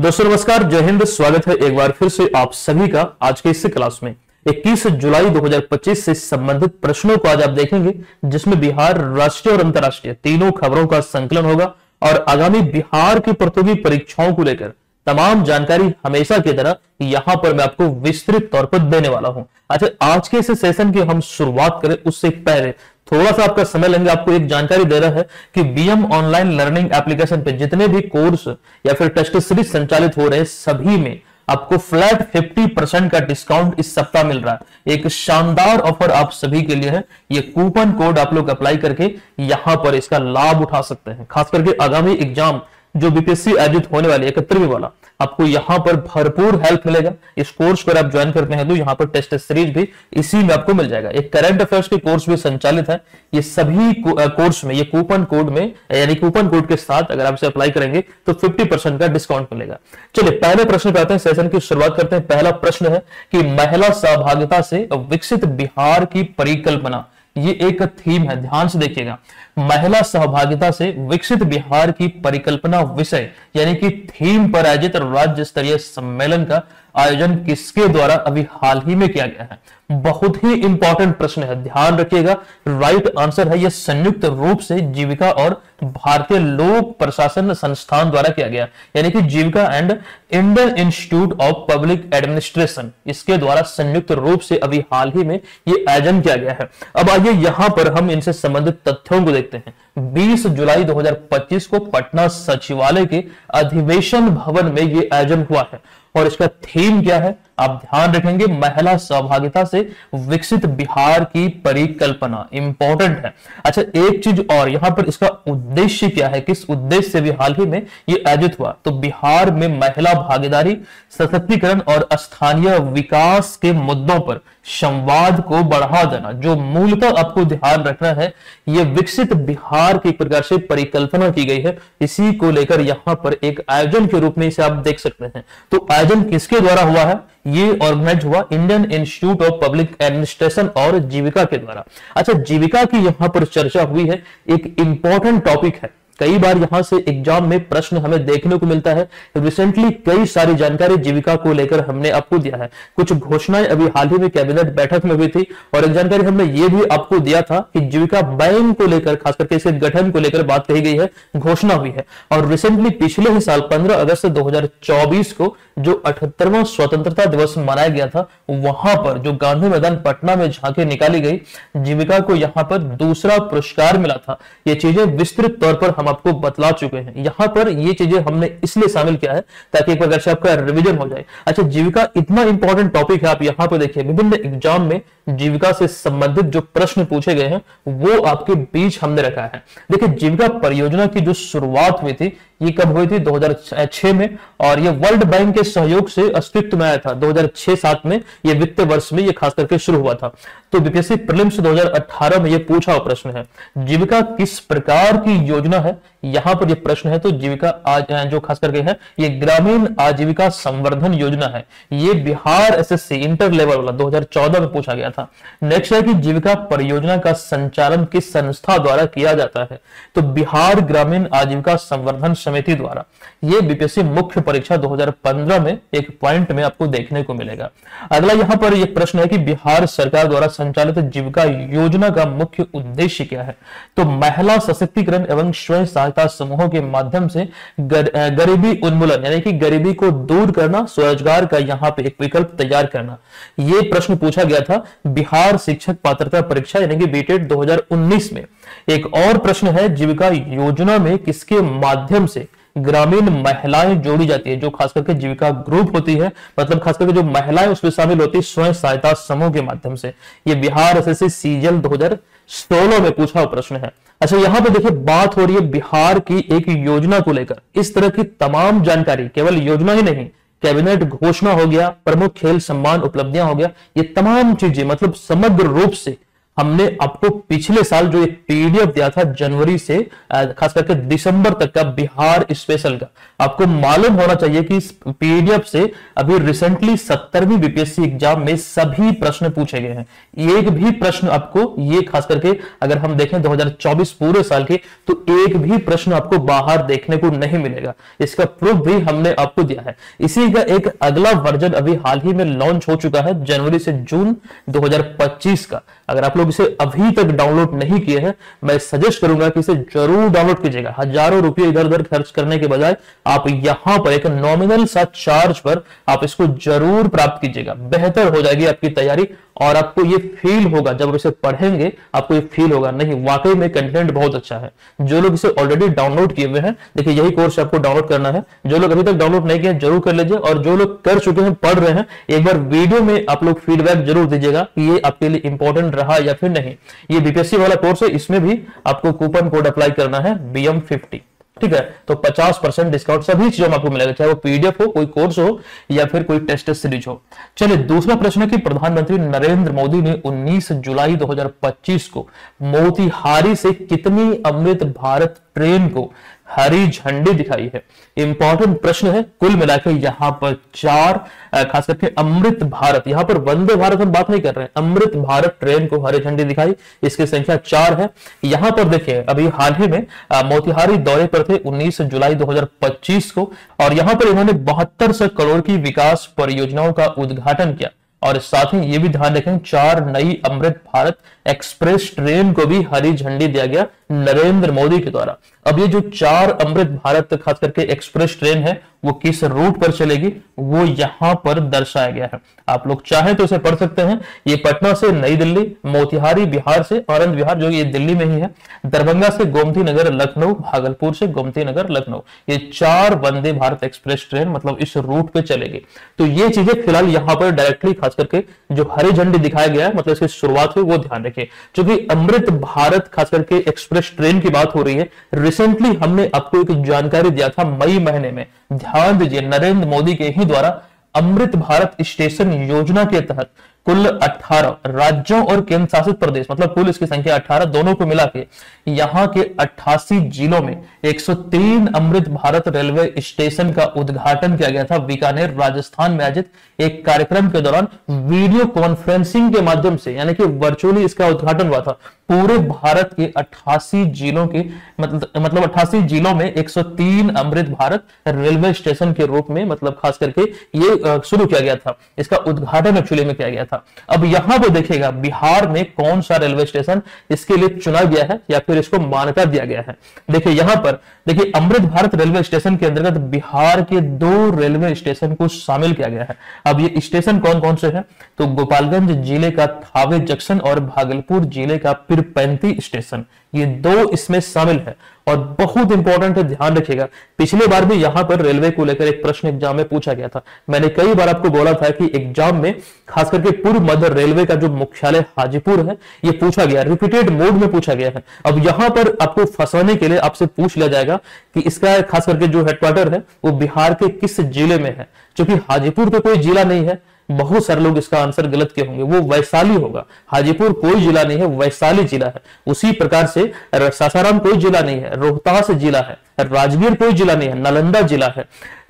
दोस्तों नमस्कार, जय हिंद। स्वागत है एक बार फिर से आप सभी का आज के इस क्लास में। 21 जुलाई 2025 से संबंधित प्रश्नों को आज आप देखेंगे, जिसमें बिहार राष्ट्रीय और अंतर्राष्ट्रीय तीनों खबरों का संकलन होगा और आगामी बिहार की प्रतियोगी परीक्षाओं को लेकर तमाम जानकारी हमेशा की तरह यहां पर मैं आपको विस्तृत तौर पर देने वाला हूं। अच्छा, आज के इस सेशन की हम शुरुआत करें उससे पहले थोड़ा सा आपका समय लेंगे। आपको एक जानकारी दे रहा है कि बीएम ऑनलाइन लर्निंग एप्लीकेशन पे जितने भी कोर्स या फिर टेस्ट सीरीज संचालित हो रहे हैं, सभी में आपको फ्लैट 50% का डिस्काउंट इस सप्ताह मिल रहा है। एक शानदार ऑफर आप सभी के लिए है। ये कूपन कोड आप लोग अप्लाई करके यहां पर इसका लाभ उठा सकते हैं। खास करके आगामी एग्जाम जो बीपीएससी आयोजित होने वाली 31वीं वाला, आपको यहां पर भरपूर हेल्प मिलेगा। इस कोर्स पर आप ज्वाइन करते हैं तो यहां पर टेस्ट सीरीज भी इसी में आपको मिल जाएगा। एक करंट अफेयर्स के कोर्स भी संचालित है। ये सभी कोर्स में ये कूपन कोड में यानी कूपन कोड के साथ अगर आप इसे अप्लाई करेंगे तो 50% का डिस्काउंट मिलेगा। चलिए पहले प्रश्न पे आते हैं, सेशन की शुरुआत करते हैं। पहला प्रश्न है कि महिला सहभागिता से विकसित बिहार की परिकल्पना, ये एक थीम है, ध्यान से देखिएगा। महिला सहभागिता से विकसित बिहार की परिकल्पना विषय यानी कि थीम पर आयोजित राज्य स्तरीय सम्मेलन का आयोजन किसके द्वारा अभी हाल ही में किया गया है? बहुत ही इंपॉर्टेंट प्रश्न है, ध्यान रखिएगा। राइट आंसर है, यह संयुक्त रूप से जीविका और भारतीय लोक प्रशासन संस्थान द्वारा किया गया, यानी कि Jeevika and Indian Institute of Public Administration, इसके द्वारा संयुक्त रूप से अभी हाल ही में ये आयोजन किया गया है। अब आइए यहां पर हम इनसे संबंधित तथ्यों को देखते हैं। 20 जुलाई 2025 को पटना सचिवालय के अधिवेशन भवन में ये आयोजन हुआ है और इसका थीम क्या है आप ध्यान रखेंगे, महिला सहभागिता से विकसित बिहार की परिकल्पना। इंपॉर्टेंट है। अच्छा, एक चीज और, यहां पर इसका उद्देश्य क्या है, किस उद्देश्य से भी हाल ही में ये आयोजित हुआ? तो बिहार में महिला भागीदारी, सशक्तिकरण और स्थानीय विकास के मुद्दों पर संवाद को बढ़ा देना। जो मूलतः आपको ध्यान रखना है, ये विकसित बिहार की प्रकार से परिकल्पना की गई है। इसी को लेकर यहां पर एक आयोजन के रूप में इसे आप देख सकते हैं। तो आयोजन किसके द्वारा हुआ है? ये ऑर्गेनाइज हुआ Indian Institute of Public administration और जीविका के द्वारा। अच्छा, जीविका की यहां पर चर्चा हुई है, एक इंपॉर्टेंट टॉपिक है। कई बार यहां से एग्जाम में प्रश्न हमें देखने को मिलता है। रिसेंटली कई सारी जानकारी जीविका को लेकर हमने आपको दिया है। कुछ घोषणाएं अभी हाल ही में कैबिनेट बैठक में हुई थी और एक जानकारी हमने ये भी आपको दिया था कि जीविका बैंक को लेकर, खास करके इसके गठन को लेकर बात कही गई है, घोषणा हुई है। और रिसेंटली पिछले ही साल 15 अगस्त 2024 को जो 78वां स्वतंत्रता दिवस मनाया गया था, वहां पर जो गांधी मैदान पटना में झांकी निकाली गई, जीविका को यहां पर दूसरा पुरस्कार मिला था। ये चीजें विस्तृत तौर पर हम आपको बतला चुके हैं। यहां पर ये चीजें हमने इसलिए शामिल किया है ताकि एक प्रकार से आपका रिवीजन हो जाए। अच्छा, जीविका इतना इंपॉर्टेंट टॉपिक है, आप यहां पर देखिए विभिन्न एग्जाम में जीविका से संबंधित जो प्रश्न पूछे गए हैं वो आपके बीच हमने रखा है। देखिए, जीविका परियोजना की जो शुरुआत हुई थी, ये कब हुई थी? 2006 में, और ये वर्ल्ड बैंक के सहयोग से अस्तित्व में आया था 2006-07 में। ये वित्तीय वर्ष में ये खास करके शुरू हुआ था। तो बीपीएससी प्रीलिम्स 2018 में ये पूछा हुआ प्रश्न है, जीविका किस प्रकार की योजना है? यहां पर ये प्रश्न है। तो जीविका आज जो खास करके है, ये ग्रामीण आजीविका संवर्धन योजना है। ये बिहार एसएससी इंटर लेवल वाला 2014 में पूछा गया था। नेक्स्ट है कि जीविका परियोजना का संचालन किस संस्था द्वारा किया जाता है? तो बिहार ग्रामीण आजीविका संवर्धन समिति द्वारा। ये बीपीएससी मुख्य परीक्षा 2015 में एक पॉइंट में आपको देखने को मिलेगा। अगला यहां पर यह प्रश्न है कि बिहार सरकार द्वारा संचालित जीविका योजना का मुख्य उद्देश्य क्या है? तो महिला सशक्तिकरण एवं स्वयं सहायता समूहों के माध्यम से गरीबी उन्मूलन यानी कि गरीबी को दूर करना, स्वरोजगार का यहां पे एक विकल्प तैयार करना। ये प्रश्न पूछा गया था बिहार शिक्षक पात्रता परीक्षा यानी कि बीटेट 2019 में। एक और प्रश्न है, जीविका योजना में किसके माध्यम से ग्रामीण महिलाएं जोड़ी जाती है? जो खास करके जीविका ग्रुप होती है, मतलब खास करके जो महिलाएं उसमें शामिल होती है स्वयं सहायता समूह के माध्यम से। ये बिहार एसएससी सीजीएल 2016 में पूछा हुआ प्रश्न है। अच्छा, यहां पे देखिए बात हो रही है बिहार की एक योजना को लेकर। इस तरह की तमाम जानकारी, केवल योजना ही नहीं, कैबिनेट घोषणा हो गया, प्रमुख खेल सम्मान उपलब्धियां हो गया, ये तमाम चीजें मतलब समग्र रूप से हमने आपको पिछले साल जो एक पीडीएफ दिया था जनवरी से खास करके दिसंबर तक का बिहार स्पेशल का, आपको मालूम होना चाहिए कि इस पीडीएफ से अभी रिसेंटली 70वीं बीपीएससी एग्जाम में सभी प्रश्न पूछे गए हैं। एक भी प्रश्न आपको, ये खास करके अगर हम देखें 2024 पूरे साल के, तो एक भी प्रश्न आपको बाहर देखने को नहीं मिलेगा। इसका प्रूफ भी हमने आपको दिया है। इसी का एक अगला वर्जन अभी हाल ही में लॉन्च हो चुका है जनवरी से जून 2025 का। अगर आप लोग इसे अभी तक डाउनलोड नहीं किए हैं, मैं सजेस्ट करूंगा कि इसे जरूर डाउनलोड कीजिएगा। हजारों रुपए इधर उधर खर्च करने के बजाय आप यहां पर एक नॉमिनल सा चार्ज पर आप इसको जरूर प्राप्त कीजिएगा। बेहतर हो जाएगी आपकी तैयारी और आपको ये फील होगा, जब इसे पढ़ेंगे आपको ये फील होगा, नहीं वाकई में कंटेंट बहुत अच्छा है। जो लोग इसे ऑलरेडी डाउनलोड किए हुए हैं, देखिए यही कोर्स आपको डाउनलोड करना है। जो लोग अभी तक डाउनलोड नहीं किए जरूर कर लीजिए, और जो लोग कर चुके हैं, पढ़ रहे हैं, एक बार वीडियो में आप लोग फीडबैक जरूर दीजिएगा कि ये आपके लिए इंपॉर्टेंट रहा या फिर नहीं। ये बीपीएससी वाला कोर्स है, इसमें भी आपको कूपन कोड अप्लाई करना है BM50, ठीक है। तो 50% डिस्काउंट सभी चीजों में आपको मिलेगा, चाहे वो पीडीएफ हो, कोई कोर्स हो या फिर कोई टेस्ट सीरीज हो। चलिए दूसरा प्रश्न है कि प्रधानमंत्री नरेंद्र मोदी ने 19 जुलाई 2025 को मोतिहारी से कितनी अमृत भारत ट्रेन को हरी झंडी दिखाई है। इंपॉर्टेंट प्रश्न है। कुल मिलाकर यहां पर 4 खास करके अमृत भारत, यहां पर वंदे भारत हम बात नहीं कर रहे हैं, अमृत भारत ट्रेन को हरी झंडी दिखाई, इसकी संख्या 4 है। यहां पर देखिए अभी हाल ही में मोतिहारी दौरे पर थे 19 जुलाई 2025 को, और यहां पर इन्होंने 7200 करोड़ की विकास परियोजनाओं का उद्घाटन किया। और साथ ही ये भी ध्यान रखें 4 नई अमृत भारत एक्सप्रेस ट्रेन को भी हरी झंडी दिया गया नरेंद्र मोदी के द्वारा। अब ये जो 4 अमृत भारत खास करके एक्सप्रेस ट्रेन है वो किस रूट पर चलेगी वो यहां पर दर्शाया गया है। आप लोग चाहें तो इसे पढ़ सकते हैं। ये पटना से नई दिल्ली, मोतिहारी बिहार से आनंद विहार जो ये दिल्ली में ही है, दरभंगा से गोमती नगर लखनऊ, भागलपुर से गोमती नगर लखनऊ, ये 4 वंदे भारत एक्सप्रेस ट्रेन मतलब इस रूट पे चलेगी। तो ये चीजें फिलहाल यहां पर डायरेक्टली खास करके जो हरी झंडी दिखाया गया है मतलब इसकी शुरुआत हुई वो ध्यान रखिए। क्योंकि अमृत भारत खास करके एक्सप्रेस ट्रेन की बात हो रही है, रिसेंटली हमने आपको एक जानकारी दिया था मई महीने में, ध्यान दीजिए नरेंद्र मोदी के ही द्वारा अमृत भारत स्टेशन योजना के तहत कुल 18 राज्यों और केंद्र शासित प्रदेश मतलब कुल इसकी संख्या 18 दोनों को मिला के यहाँ के 88 जिलों में 103 अमृत भारत रेलवे स्टेशन का उद्घाटन किया गया था। बीकानेर राजस्थान में आयोजित एक कार्यक्रम के दौरान वीडियो कॉन्फ्रेंसिंग के माध्यम से यानी कि वर्चुअली इसका उद्घाटन हुआ था। पूरे भारत के 88 जिलों के मतलब 88 जिलों में 103 अमृत भारत रेलवे स्टेशन के रूप में मतलब खास करके ये शुरू किया गया था। इसका उद्घाटन एक्चुअली में किया गया था। अब यहां पर देखिएगा बिहार में कौन सा रेलवे स्टेशन इसके लिए चुना गया है या फिर इसको मान्यता दिया गया है। देखिए यहां पर देखिए अमृत भारत रेलवे स्टेशन के अंतर्गत बिहार के 2 रेलवे स्टेशन को शामिल किया गया है। अब ये स्टेशन कौन कौन से हैं तो गोपालगंज जिले का थावे जंक्शन और भागलपुर जिले का पीरपैंती स्टेशन, ये 2 इसमें शामिल है। और बहुत इंपॉर्टेंट है, ध्यान रखिएगा। पिछले बार भी यहां पर रेलवे को लेकर एक प्रश्न एग्जाम में पूछा गया था। मैंने कई बार आपको बोला था कि एग्जाम में खास करके पूर्व मध्य रेलवे का जो मुख्यालय हाजीपुर है ये पूछा गया, रिपीटेड मोड में पूछा गया है। अब यहां पर आपको फंसाने के लिए आपसे पूछ लिया जाएगा कि इसका खास करके जो हेडक्वार्टर है वो बिहार के किस जिले में है। क्योंकि हाजीपुर तो कोई जिला नहीं है, बहुत सारे लोग इसका आंसर गलत किए होंगे, वो वैशाली होगा। हाजीपुर कोई जिला नहीं है, वैशाली जिला है। उसी प्रकार से सासाराम कोई जिला नहीं है, रोहतास जिला है। राजगीर कोई जिला नहीं है, नालंदा जिला है।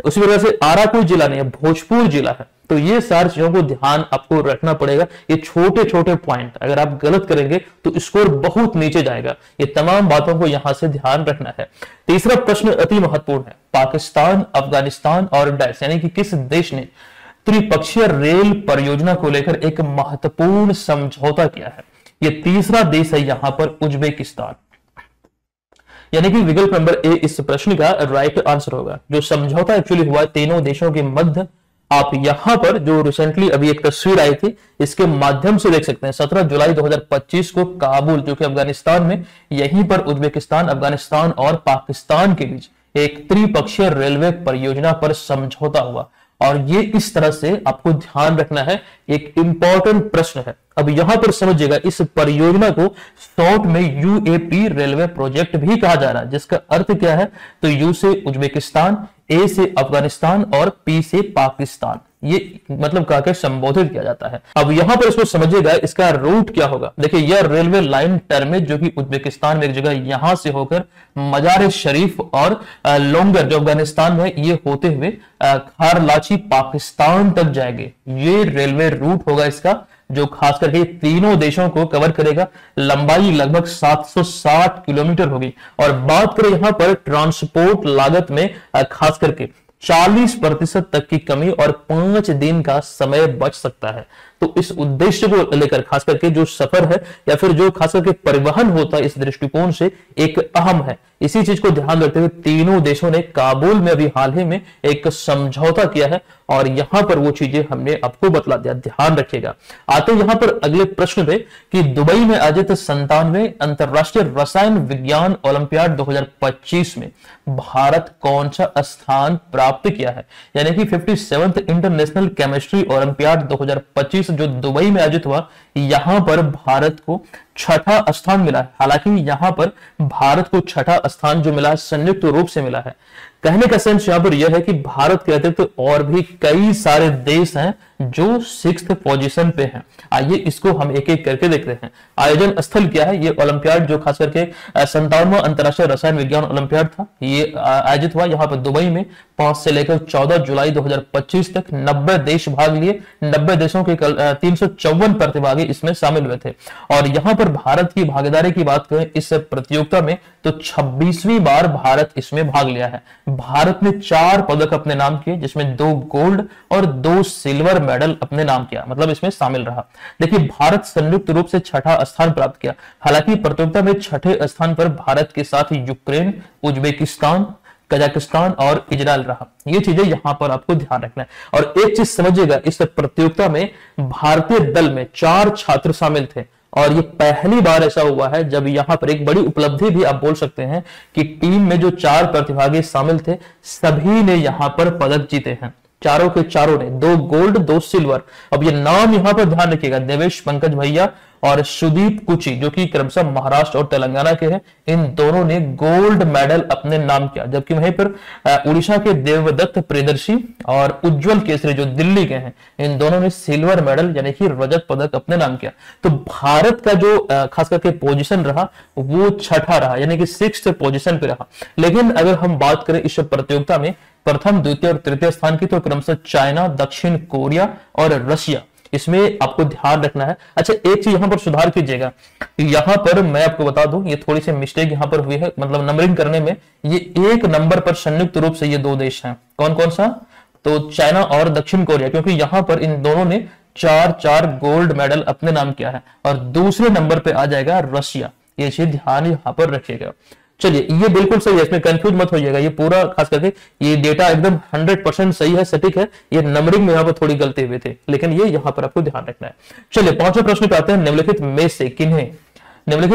उसी प्रकार से आरा कोई जिला नहीं है, भोजपुर जिला है। तो ये सारी चीजों को ध्यान आपको रखना पड़ेगा। ये छोटे छोटे पॉइंट अगर आप गलत करेंगे तो स्कोर बहुत नीचे जाएगा। ये तमाम बातों को यहां से ध्यान रखना है। तीसरा प्रश्न अति महत्वपूर्ण है। पाकिस्तान, अफगानिस्तान और डाइस यानी कि किस देश ने त्रिपक्षीय रेल परियोजना को लेकर एक महत्वपूर्ण समझौता किया है। यह तीसरा देश है यहां पर उज्बेकिस्तान, यानी कि विकल्प नंबर ए इस प्रश्न का राइट आंसर होगा। जो समझौता एक्चुअली हुआ तीनों देशों के मध्य, आप यहां पर जो रिसेंटली अभी एक तस्वीर आई थी इसके माध्यम से देख सकते हैं। 17 जुलाई 2025 को काबुल जो कि अफगानिस्तान में, यहीं पर उज्बेकिस्तान, अफगानिस्तान और पाकिस्तान के बीच एक त्रिपक्षीय रेलवे परियोजना पर समझौता हुआ। और ये इस तरह से आपको ध्यान रखना है, एक इंपॉर्टेंट प्रश्न है। अब यहां पर समझिएगा इस परियोजना को शॉर्ट में यूएपी रेलवे प्रोजेक्ट भी कहा जा रहा है, जिसका अर्थ क्या है तो यू से उज्बेकिस्तान, ए से अफगानिस्तान और पी से पाकिस्तान। ये मतलब कहकर संबोधित किया जाता है। अब यहाँ पर इसको समझिएगा, इसका रूट क्या होगा। देखिए यह रेलवे लाइन टर्मिज जो कि उज्बेकिस्तान में एक जगह यहां से होकर मजार शरीफ और लोंगर जो अफगानिस्तान में, ये होते हुए खारलाची पाकिस्तान तक जाएंगे। ये रेलवे रूट होगा इसका, जो खास करके तीनों देशों को कवर करेगा। लंबाई लगभग 760 किलोमीटर होगी। और बात करें यहां पर ट्रांसपोर्ट लागत में खास करके 40% तक की कमी और 5 दिन का समय बच सकता है। तो इस उद्देश्य को लेकर खास करके जो सफर है या फिर जो खास करके परिवहन होता है, इस दृष्टिकोण से एक अहम है। इसी चीज को ध्यान रखते हुए तीनों देशों ने काबुल में अभी हाल ही में एक समझौता किया है और यहां पर वो चीजें हमने आपको बतला दिया, ध्यान रखिएगा। आते यहां पर अगले प्रश्न पे कि दुबई में आयोजित 97वें अंतरराष्ट्रीय रसायन विज्ञान ओलंपियाड 2025 में भारत कौन सा स्थान प्राप्त किया है। यानी कि 57th इंटरनेशनल केमिस्ट्री ओलंपियाड 2025 जो दुबई में आयोजित हुआ, यहां पर भारत को छठा स्थान मिला है। हालांकि यहां पर भारत को छठा स्थान जो मिला है संयुक्त रूप से मिला है। कहने का सेंस यहां पर यह है कि भारत के अतिरिक्त और भी कई सारे देश हैं जो 6th पोजीशन पे हैं। आइए इसको हम एक एक करके देखते हैं। आयोजन स्थल क्या है, ये ओलंपियाड जो खास करके 57वां अंतरराष्ट्रीय रसायन विज्ञान ओलंपियाड था, ये आयोजित हुआ यहाँ पर दुबई में 5 से लेकर 14 जुलाई 2025 तक। 90 देश भाग लिए, 90 देशों के 354 प्रतिभागी इसमें शामिल हुए थे। और यहाँ पर भारत की भागीदारी की बात करें इस प्रतियोगिता में तो 26वीं बार भारत इसमें भाग लिया है। भारत ने 4 पदक अपने नाम किए, जिसमें 2 गोल्ड और 2 सिल्वर मेडल अपने नाम किया, मतलब इसमें शामिल रहा। देखिए भारत संयुक्त रूप से छठा स्थान प्राप्त किया। हालांकि प्रतियोगिता में छठे स्थान पर भारत के साथ यूक्रेन, उज्बेकिस्तान, कजाकिस्तान और इजराइल रहा। ये चीजें यहां पर आपको ध्यान रखना है। और एक चीज समझिएगा, इस प्रतियोगिता में भारतीय दल में 4 छात्र शामिल थे और ये पहली बार ऐसा हुआ है जब यहां पर एक बड़ी उपलब्धि भी आप बोल सकते हैं कि टीम में जो 4 प्रतिभागी शामिल थे सभी ने यहां पर पदक जीते हैं। चारों के चारों ने 2 गोल्ड 2 सिल्वर। अब ये नाम यहां पर ध्यान रखिएगा, देवेश पंकज भैया और सुदीप कुची जो कि क्रमशः महाराष्ट्र और तेलंगाना के हैं, इन दोनों ने गोल्ड मेडल अपने नाम किया। जबकि वहीं पर उड़ीसा के देवदत्त प्रियदर्शी और उज्जवल केसरी जो दिल्ली के हैं, इन दोनों ने सिल्वर मेडल यानी कि रजत पदक अपने नाम किया। तो भारत का जो खास करके पोजीशन रहा वो छठा रहा, यानी कि 6th पोजीशन पे रहा। लेकिन अगर हम बात करें इस प्रतियोगिता में प्रथम, द्वितीय और तृतीय स्थान की, तो क्रमशः चाइना, दक्षिण कोरिया और रशिया, इसमें आपको ध्यान रखना है। अच्छा एक चीज यहां पर सुधार कीजिएगा, यहां पर मैं आपको बता दूं ये थोड़ी सी मिस्टेक यहां पर हुई है, मतलब नंबरिंग करने में। ये 1 नंबर पर संयुक्त रूप से ये 2 देश हैं। कौन कौन सा, तो चाइना और दक्षिण कोरिया, क्योंकि यहां पर इन दोनों ने 4 गोल्ड मेडल अपने नाम किया है। और दूसरे नंबर पे आ जाएगा रशिया, ये चीज ध्यान यहां पर रखिएगा। चलिए ये बिल्कुल सही है, इसमें कंफ्यूज मत होइएगा, ये पूरा खास करके ये डेटा एकदम 100% सही है, सटीक है। ये नंबरिंग में यहाँ पर थोड़ी गलती हुई थी, लेकिन ये यहाँ पर आपको ध्यान रखना है। चलिए 5वें प्रश्न पे आते हैं। निम्नलिखित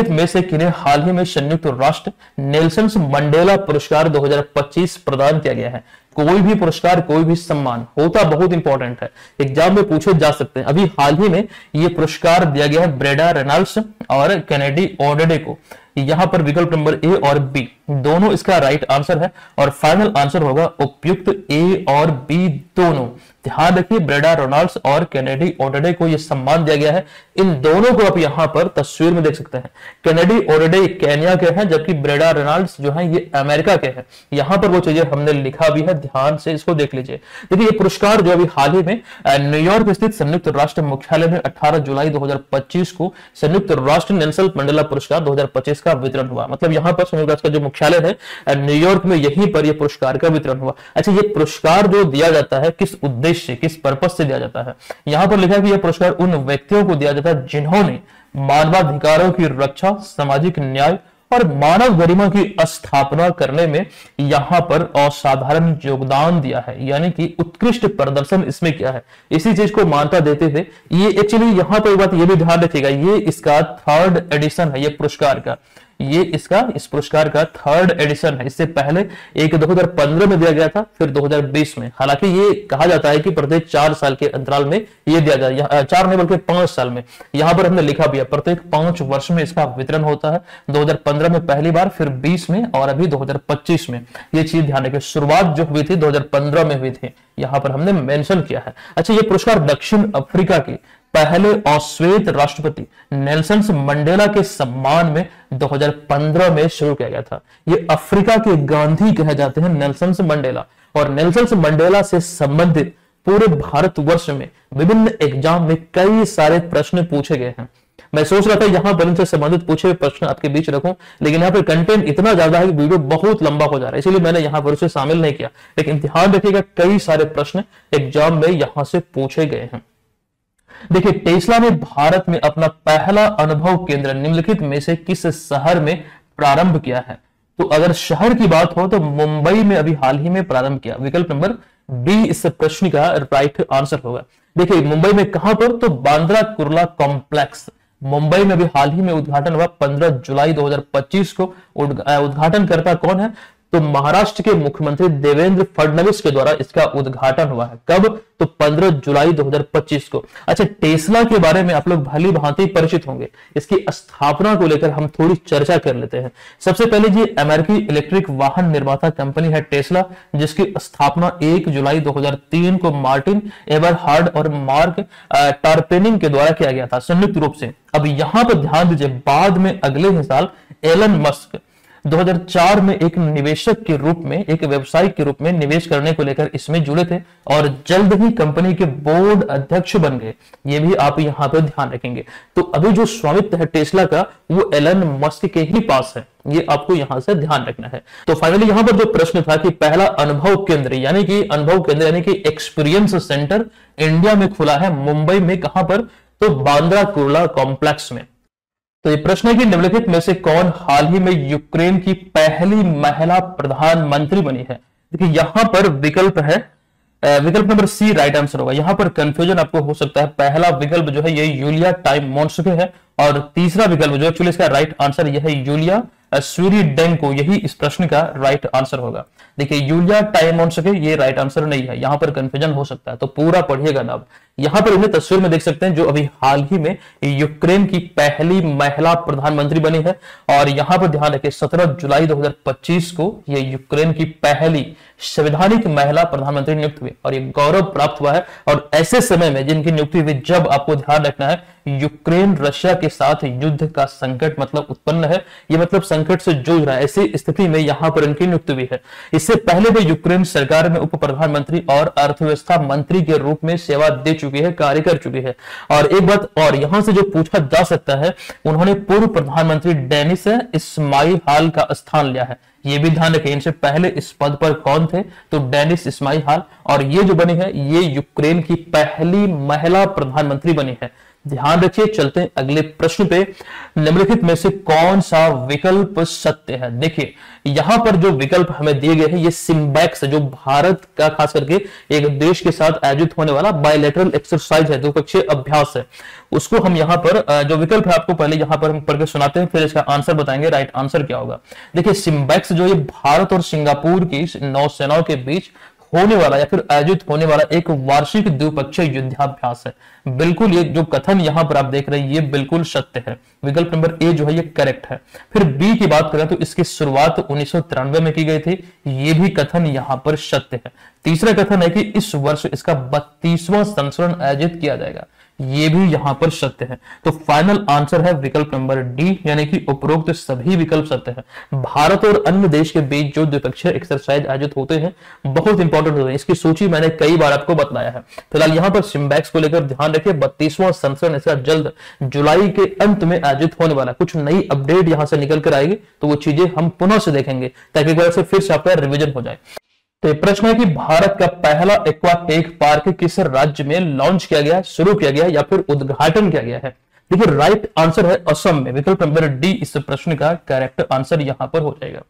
में से किन्हें हाल ही में संयुक्त राष्ट्र नेल्सन मंडेला पुरस्कार 2025 प्रदान किया गया है। कोई भी पुरस्कार, कोई भी सम्मान होता बहुत इंपॉर्टेंट है, एग्जाम में पूछे जा सकते हैं। अभी हाल ही में ये पुरस्कार दिया गया है ब्रेडा रेनॉल्ड्स और केनेडी ओडेडे को। यहां पर विकल्प नंबर ए और बी दोनों इसका राइट आंसर है और फाइनल आंसर होगा उपयुक्त ए और बी दोनों। ध्यान रखिए ब्रेडा रेनॉल्ड्स और केनेडी ओडेडे को यह सम्मान दिया गया है। इन दोनों को आप यहां पर तस्वीर में देख सकते हैं। केनेडी ओडेडे केन्या के हैं, जबकि ब्रेडा रेनॉल्ड्स जो है ये अमेरिका के हैं। यहां पर वो चीजें हमने लिखा भी है, ध्यान से इसको देख लीजिए। देखिए ये पुरस्कार जो अभी हाल ही में न्यूयॉर्क स्थित संयुक्त राष्ट्र मुख्यालय में 18 जुलाई 2025 को संयुक्त राष्ट्र नेल्सन मंडेला पुरस्कार 2025 का वितरण हुआ। मतलब यहां पर संयुक्त राष्ट्र का जो मुख्यालय है न्यूयॉर्क में, यहीं पर यह पुरस्कार का वितरण हुआ। अच्छा ये पुरस्कार जो दिया जाता है किस उद्देश्य, किस पर्पस से दिया जाता है, यहां पर लिखा है कि यह पुरस्कार उन व्यक्तियों को दिया जाता है जिन्होंने मानवाधिकारों की रक्षा, सामाजिक न्याय और मानव गरिमा की स्थापना करने में यहां पर असाधारण योगदान दिया है, यानी कि उत्कृष्ट प्रदर्शन इसमें किया है। इसी चीज को मान्यता देते हुए ये एक्चुअली यहां पर बात ये भी ध्यान रखिएगा, ये इसका 3rd एडिशन है ये पुरस्कार का। ये इस पुरस्कार का 3rd एडिशन है। इससे पहले एक 2015 में दिया गया था, फिर 2020 में। हालांकि ये कहा जाता है कि प्रत्येक 4 साल के अंतराल में ये दिया जाए, 4 नहीं बल्कि 5 साल में। यहां पर हमने लिखा भी है प्रत्येक 5 वर्ष में इसका वितरण होता है। 2015 में पहली बार, फिर 20 में और अभी 2025 में। ये चीज ध्यान रखिए, शुरुआत जो हुई थी 2015 में हुई थी, यहां पर हमने मेंशन किया है। अच्छा, ये पुरस्कार दक्षिण अफ्रीका के पहले अश्वेत राष्ट्रपति नेल्सन मंडेला के सम्मान में 2015 में शुरू किया गया था। ये अफ्रीका के गांधी कहे जाते हैं नेल्सन मंडेला, और नेल्सन मंडेला से संबंधित पूरे भारतवर्ष में विभिन्न एग्जाम में कई सारे प्रश्न पूछे गए हैं। मैं सोच रहा था यहां पर इनसे संबंधित पूछे हुए प्रश्न आपके बीच रखूं, लेकिन यहाँ पर कंटेंट इतना ज्यादा है कि वीडियो बहुत लंबा हो जा रहा है, इसलिए मैंने यहां पर उसे शामिल नहीं किया। लेकिन ध्यान रखिएगा, कई सारे प्रश्न एग्जाम में यहां से पूछे गए हैं। देखिए, टेस्ला ने भारत में अपना पहला अनुभव केंद्र निम्नलिखित में से किस शहर में प्रारंभ किया है? तो अगर शहर की बात हो तो मुंबई में अभी हाल ही में प्रारंभ किया। विकल्प नंबर बी इस प्रश्न का राइट आंसर होगा। देखिए, मुंबई में कहां पर? तो बांद्रा कुर्ला कॉम्प्लेक्स मुंबई में अभी हाल ही में उद्घाटन हुआ 15 जुलाई 2025 को। उद्घाटनकर्ता कौन है? तो महाराष्ट्र के मुख्यमंत्री देवेंद्र फडणवीस के द्वारा इसका उद्घाटन हुआ है। कब? तो 15 जुलाई 2025 को। अच्छा, टेस्ला के बारे में आप लोग भली भांति परिचित होंगे। इसकी स्थापना को लेकर हम थोड़ी चर्चा कर लेते हैं। सबसे पहले जी, अमेरिकी इलेक्ट्रिक वाहन निर्माता कंपनी है टेस्ला, जिसकी स्थापना 1 जुलाई 2003 को मार्टिन एबरहार्ड और मार्क टारपेनिंग के द्वारा किया गया था संयुक्त रूप से। अब यहां पर ध्यान दीजिए, बाद में अगले ही साल एलन मस्क 2004 में एक निवेशक के रूप में, एक व्यवसायिक के रूप में निवेश करने को लेकर इसमें जुड़े थे और जल्द ही कंपनी के बोर्ड अध्यक्ष बन गए। ये भी आप यहां पर ध्यान रखेंगे। तो अभी जो स्वामित्व है टेस्ला का वो एलन मस्क के ही पास है, ये आपको यहां से ध्यान रखना है। तो फाइनली यहां पर जो प्रश्न था कि पहला अनुभव केंद्र यानी कि एक्सपीरियंस सेंटर इंडिया में खुला है मुंबई में। कहां पर? तो बांद्रा कुर्ला कॉम्प्लेक्स में। तो ये प्रश्न है कि निम्नलिखित में से कौन हाल ही में यूक्रेन की पहली महिला प्रधानमंत्री बनी है? देखिए, यहां पर विकल्प है, विकल्प नंबर सी राइट आंसर होगा। यहां पर कंफ्यूजन आपको हो सकता है। पहला विकल्प जो है ये यूलिया टाइमोन्स्की है, और तीसरा विकल्प जो एक्चुअली इसका राइट आंसर यह है यूलिया स्वीरिडेंको, यही इस प्रश्न का राइट आंसर होगा। देखिए, यूलिया टाइमोन्स्की ये राइट आंसर नहीं है, यहां पर कंफ्यूजन हो सकता है, तो पूरा पढ़िएगा ना। अब यहां पर इन्हें तस्वीर में देख सकते हैं, जो अभी हाल ही में यूक्रेन की पहली महिला प्रधानमंत्री बनी है। और यहां पर ध्यान रखिए, 17 जुलाई 2025 को ये यूक्रेन की पहली संवैधानिक महिला प्रधानमंत्री नियुक्त हुई और ये गौरव प्राप्त हुआ है। और ऐसे समय में जिनकी नियुक्ति हुई, जब आपको ध्यान रखना है यूक्रेन रशिया के साथ युद्ध का संकट मतलब उत्पन्न है, ये मतलब संकट से जूझ रहा है, ऐसी स्थिति में यहां पर इनकी नियुक्ति हुई है। इससे पहले वे यूक्रेन सरकार में उप प्रधानमंत्री और अर्थव्यवस्था मंत्री के रूप में सेवा दे चुकी है, कार्य कर चुकी है। और एक बात और यहां से जो पूछा जा सकता है, उन्होंने पूर्व प्रधानमंत्री डेनिस इस्माइल का स्थान लिया है। ये भी ध्यान रखें, इनसे पहले इस पद पर कौन थे? तो डेनिस इस्माइल। और ये जो बनी है, ये यूक्रेन की पहली महिला प्रधानमंत्री बनी है। ध्यान रखिए। चलते हैं अगले प्रश्न पे। निम्नलिखित में से कौन सा विकल्प सत्य है? देखिए, यहां पर जो विकल्प हमें दिए गए हैं ये सिम्बैक्स, जो भारत का खास करके एक देश के साथ आयोजित होने वाला बायलैटरल एक्सरसाइज है, द्विपक्षीय अभ्यास है, उसको हम यहां पर जो विकल्प है आपको पहले यहां पर हम पढ़ के सुनाते हैं, फिर इसका आंसर बताएंगे राइट आंसर क्या होगा। देखिए, सिम्बैक्स जो ये भारत और सिंगापुर की नौसेनाओं के बीच होने वाला या फिर आयोजित होने वाला एक वार्षिक द्विपक्षीय युद्धाभ्यास है। बिल्कुल, ये जो कथन यहां पर आप देख रहे हैं ये बिल्कुल सत्य है। विकल्प नंबर ए जो है ये करेक्ट है। फिर बी की बात करें तो इसकी शुरुआत 1993 में की गई थी, ये भी कथन यहां पर सत्य है। तीसरा कथन है कि इस वर्ष इसका 32वां संस्करण आयोजित किया जाएगा, ये भी यहां पर सत्य है। तो फाइनल आंसर है विकल्प नंबर डी, यानी कि उपरोक्त सभी विकल्प सत्य है। भारत और अन्य देश के बीच जो द्विपक्षीय एक्सरसाइज आयोजित होते हैं बहुत इंपॉर्टेंट होते हैं, इसकी सूची मैंने कई बार आपको बताया है। फिलहाल यहां पर सिम्बैक्स को लेकर ध्यान रखिए, 32वां संस्करण इसका जल्द जुलाई के अंत में आयोजित होने वाला, कुछ नई अपडेट यहां से निकल कर आएगी, तो वो चीजें हम पुनः से देखेंगे ताकि एक बार से फिर से आपका रिविजन हो जाए। तो प्रश्न है कि भारत का पहला एक्वाटेक पार्क किस राज्य में लॉन्च किया गया, शुरू किया गया या फिर उद्घाटन किया गया है? देखिए, राइट आंसर है असम में। विकल्प नंबर डी इस प्रश्न का करेक्ट आंसर यहां पर हो जाएगा।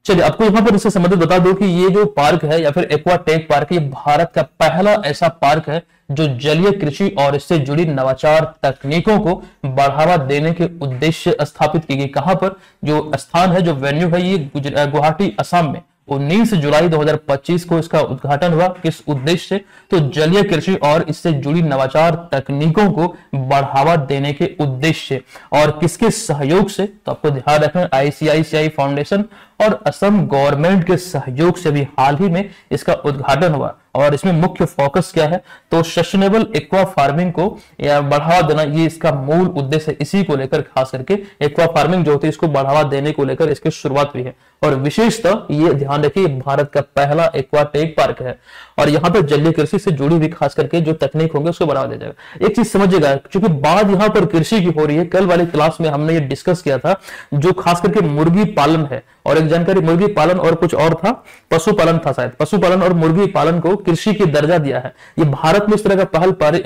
चलिए आपको यहाँ पर इससे संबंधित बता दो कि ये जो पार्क है या फिर एक्वाटेक पार्क, ये भारत का पहला ऐसा पार्क है जो जलीय कृषि और इससे जुड़ी नवाचार तकनीकों को बढ़ावा देने के उद्देश्य स्थापित की गई। कहां पर जो स्थान है, जो वेन्यू है, ये गुवाहाटी असम में 19 जुलाई 2025 को इसका उद्घाटन हुआ। किस उद्देश्य से? तो जलीय कृषि और इससे जुड़ी नवाचार तकनीकों को बढ़ावा देने के उद्देश्य से। और किसके सहयोग से? तो आपको ध्यान रखना, आईसीआईसीआई फाउंडेशन और असम गवर्नमेंट के सहयोग से भी हाल ही में इसका उद्घाटन हुआ। और इसमें मुख्य फोकस क्या है? तो सस्टेनेबल एक्वा फार्मिंग को या बढ़ावा देना, ये इसका मूल उद्देश्य है। इसी को लेकर खास करके एक्वा फार्मिंग जो होती है इसको बढ़ावा देने को लेकर इसकी शुरुआत हुई है। और विशेषतः ये ध्यान रखिए, भारत का पहला एक्वाटेक पार्क है और यहाँ पर जलीय कृषि से जुड़ी हुई खास करके जो तकनीक होंगे उसको बढ़ावा दिया जाएगा। एक चीज समझिएगा, क्योंकि बात यहाँ पर कृषि की हो रही है, कल वाली क्लास में हमने ये डिस्कस किया था जो खास करके मुर्गी पालन है, और एक जानकारी मुर्गी पालन और कुछ और था, पशुपालन था शायद, पशुपालन और मुर्गी पालन को कृषि की दर्जा दिया है। ये भारत में इस तरह का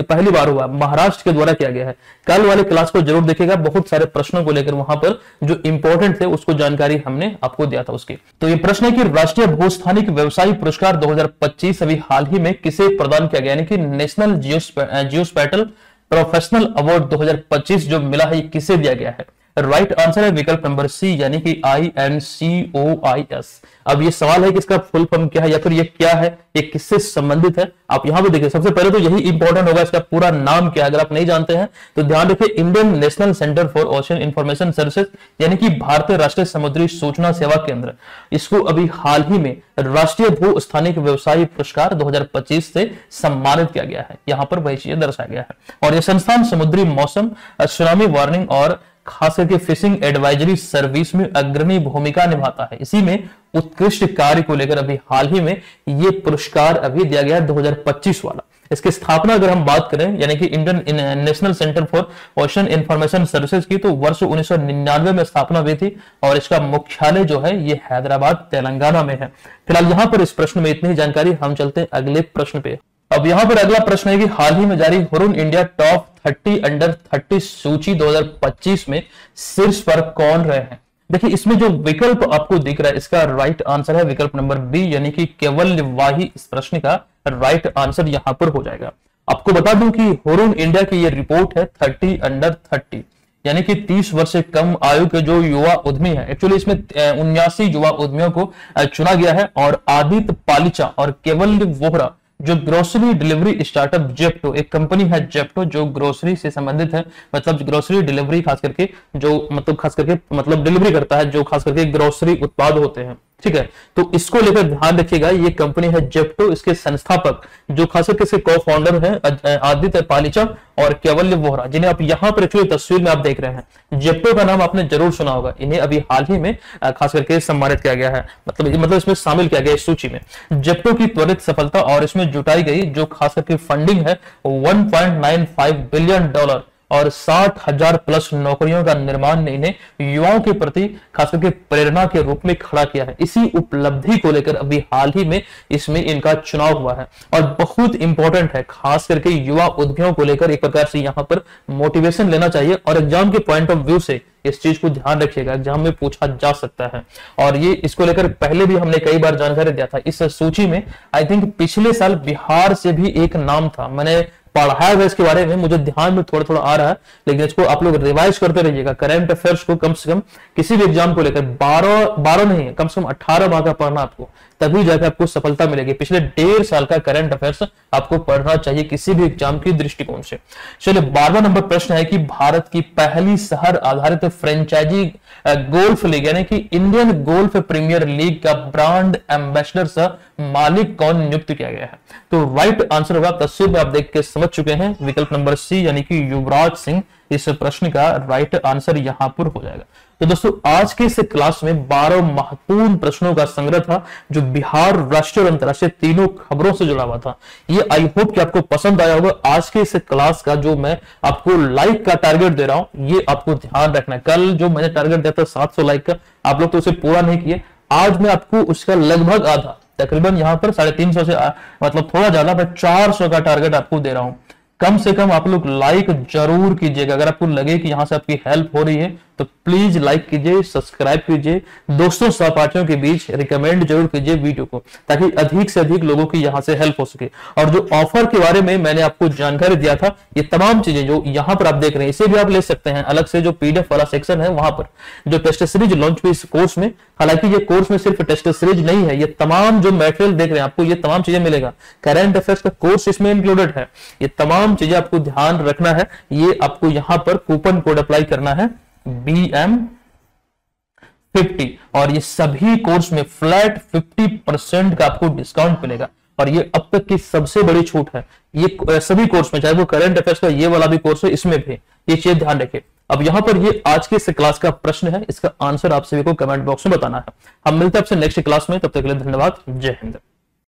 पहली बार हुआ, महाराष्ट्र के द्वारा किया गया है। कल वाले क्लास को जरूर देखिएगा, बहुत सारे प्रश्नों को लेकर वहां पर जो इंपॉर्टेंट थे उसको जानकारी हमने आपको दिया था उसकी। तो ये प्रश्न है कि राष्ट्रीय भूस्थानिक व्यवसायी पुरस्कार 2025 अभी हाल ही में किसे प्रदान किया गया, यानी कि नेशनल जियोस्पैटियल प्रोफेशनल अवार्ड 2025 जो मिला है, ये किसे दिया गया है? राइट आंसर है विकल्प नंबर सी, यानी कि INCOIS। अब ये सवाल है कि इसका फुल फॉर्म क्या है या फिर ये क्या है, ये किससे संबंधित है? आप यहां पे देखिए, सबसे पहले तो यही इंपॉर्टेंट होगा, इसका पूरा नाम क्या है। अगर आप नहीं जानते हैं तो ध्यान रखिए, Indian national centre for ocean information services, यानी कि भारतीय राष्ट्रीय समुद्री सूचना सेवा केंद्र, इसको अभी हाल ही में राष्ट्रीय भू स्थानिक व्यवसायी पुरस्कार 2025 से सम्मानित किया गया है। यहां पर वही चीज दर्शाया गया है। और यह संस्थान समुद्री मौसम, सुनामी वार्निंग और खास करके फिशिंग एडवाइजरी सर्विस में अग्रणी भूमिका निभाता है। इसी में उत्कृष्ट कार्य को लेकर अभी हाल ही में ये पुरस्कार अभी दिया गया 2025 वाला। इसकी स्थापना अगर हम बात करें, यानी कि Indian national centre for ocean information services की, तो वर्ष 1999 में स्थापना हुई थी और इसका मुख्यालय जो है ये हैदराबाद तेलंगाना में है। फिलहाल यहाँ पर इस प्रश्न में इतनी ही जानकारी। हम चलते हैं अगले प्रश्न पे। अब यहाँ पर अगला प्रश्न है कि हाल ही में जारी हुरुन इंडिया टॉप 30 अंडर 30 सूची 2025 में शीर्ष पर कौन रहे हैं? देखिए, इसमें जो विकल्प आपको दिख रहा है इसका राइट आंसर है विकल्प नंबर बी, यानी कि केवल वाही इस प्रश्न का राइट आंसर यहां पर हो जाएगा। आपको बता दूं कि हुरुन इंडिया की ये रिपोर्ट है 30 अंडर 30, यानी कि 30 वर्ष से कम आयु के जो युवा उद्यमी है। एक्चुअली इसमें 79 युवा उद्यमियों को चुना गया है और आदित्य पालिचा और केवल वोहरा जो ग्रोसरी डिलीवरी स्टार्टअप जेप्टो, एक कंपनी है जेप्टो जो ग्रोसरी से संबंधित है, मतलब ग्रोसरी डिलीवरी खास करके जो मतलब डिलीवरी करता है, जो खास करके ग्रोसरी उत्पाद होते हैं। ठीक है, तो इसको लेकर ध्यान रखिएगा, ये कंपनी है जेप्टो, इसके संस्थापक जो खास करके इसके को फाउंडर है आदित्य पालिचा और केवल्य वोहरा, जिन्हें आप यहाँ पर एक्चुअली तस्वीर में आप देख रहे हैं। जेप्टो का नाम आपने जरूर सुना होगा। इन्हें अभी हाल ही में खास करके सम्मानित किया गया है, मतलब इसमें शामिल किया गया इस सूची में। जेप्टो की त्वरित सफलता और इसमें जुटाई गई जो खास करके फंडिंग है 1.95 बिलियन डॉलर और 60,000 प्लस नौकरियों का निर्माण ने इन्हें युवाओं के प्रति खास करके प्रेरणा के रूप में खड़ा किया है। इसी उपलब्धि को लेकर अभी हाल ही में इसमें इनका चुनाव हुआ है और बहुत इंपॉर्टेंट है, खास करके युवा उद्यमियों को लेकर एक प्रकार से यहाँ पर मोटिवेशन लेना चाहिए और एग्जाम के पॉइंट ऑफ व्यू से इस चीज को ध्यान रखिएगा, एग्जाम में पूछा जा सकता है। और ये इसको लेकर पहले भी हमने कई बार जानकारी दिया था। इस सूची में आई थिंक पिछले साल बिहार से भी एक नाम था, मैंने पढ़ाया हुआ इसके बारे में, मुझे ध्यान में थोड़ा थोड़ा आ रहा है, लेकिन इसको आप लोग रिवाइज करते रहिएगा। करंट अफेयर्स को कम से कम किसी भी एग्जाम को लेकर 12 नहीं, कम से कम 18 माह का पढ़ना आपको, तभी जाकर आपको सफलता मिलेगी। पिछले 1.5 साल का करंट अफेयर्स आपको पढ़ना चाहिए किसी भी एग्जाम की दृष्टिकोण से। चलिए 12वां नंबर प्रश्न है कि भारत की पहली शहर आधारित फ्रेंचाइजी गोल्फ लीग यानी कि इंडियन गोल्फ प्रीमियर लीग का ब्रांड एम्बेसडर सह मालिक कौन नियुक्त किया गया है? तो राइट आंसर होगा, तस्वीर में आप देख के समझ चुके हैं, विकल्प नंबर सी यानी कि युवराज सिंह इस प्रश्न का राइट आंसर यहां पर हो जाएगा। तो दोस्तों आज के इस क्लास में 12 महत्वपूर्ण प्रश्नों का संग्रह था जो बिहार, राष्ट्रीय और अंतर्राष्ट्रीय तीनों खबरों से जुड़ा हुआ था। ये आई होप कि आपको पसंद आया होगा। आज के इस क्लास का जो मैं आपको लाइक का टारगेट दे रहा हूं, ये आपको ध्यान रखना है। कल जो मैंने टारगेट दिया था 700 लाइक का, आप लोग तो उसे पूरा नहीं किए। आज मैं आपको उसका लगभग आधा, तकरीबन यहाँ पर 350 से मतलब थोड़ा ज्यादा, मैं 400 का टारगेट आपको दे रहा हूं। कम से कम आप लोग लाइक जरूर कीजिएगा। अगर आपको लगे कि यहां से आपकी हेल्प हो रही है तो प्लीज लाइक कीजिए, सब्सक्राइब कीजिए, दोस्तों सहपाठियों के बीच रिकमेंड जरूर कीजिए वीडियो को, ताकि अधिक से अधिक लोगों की यहां से हेल्प हो सके। और जो ऑफर के बारे में मैंने आपको जानकारी दिया था, ये तमाम चीजें जो यहां पर आप देख रहे हैं, इसे भी आप ले सकते हैं अलग से, जो पीडीएफ वाला सेक्शन है वहां पर, जो टेस्ट सीरीज लॉन्च हुई इस कोर्स में। हालांकि ये कोर्स में सिर्फ टेस्ट सीरीज नहीं है, ये तमाम जो मटेरियल देख रहे हैं आपको ये तमाम चीजें मिलेगा। करंट अफेयर्स का कोर्स इसमें इंक्लूडेड है। ये तमाम चीजें आपको ध्यान रखना है। ये आपको यहां पर कूपन कोड अप्लाई करना है BM50, और ये सभी कोर्स में फ्लैट 50% का आपको डिस्काउंट मिलेगा। और ये अब तक की सबसे बड़ी छूट है ये सभी कोर्स में, चाहे वो करंट अफेयर्स का ये वाला भी कोर्स है, इसमें भी ये चीज ध्यान रखें। अब यहां पर ये आज के इस क्लास का प्रश्न है, इसका आंसर आप सभी को कमेंट बॉक्स में बताना है। हम मिलते हैं आपसे नेक्स्ट क्लास में, तब तक के लिए धन्यवाद। जय हिंद।